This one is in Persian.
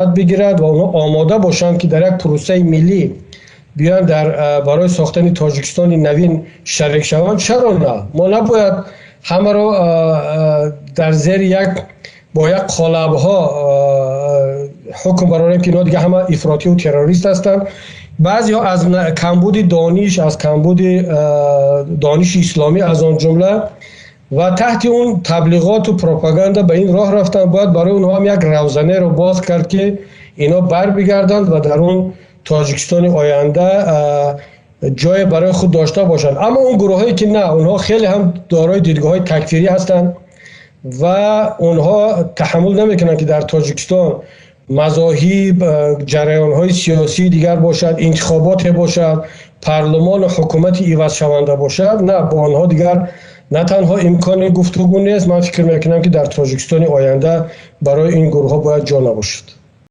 بگیرد و اونها آماده باشند که در یک پروسه ملی بیان برای ساختن تاجیکستان نوین شریک شوند. چرا نه؟ ما نباید همه رو در زیر با یک قالب ها حکم برآوریم که اینا دیگه همه افراطی و تروریست هستند. بعضی ها از کمبود دانش، از کمبود دانش اسلامی از آن جمله و تحت اون تبلیغات و پروپاگاندا به این راه رفتن. باید برای اونها هم یک روزنه رو باز کرد که اینا بر بگردند و در اون تاجیکستان آینده جای برای خود داشته باشند. اما اون گروه هایی که نه، اونها خیلی هم دارای دیدگاه های تکفیری هستند و اونها تحمل نمیکنند که در تاجیکستان مذاهب، جریان های سیاسی دیگر باشد، انتخابات باشد، پارلمان و حکومت عوض شونده باشد. نه، با آنها دیگر نه تنها امکان گفتگو نیست، من فکر میکنم که در تاجیکستان آینده برای این گروه ها باید جا نباشد.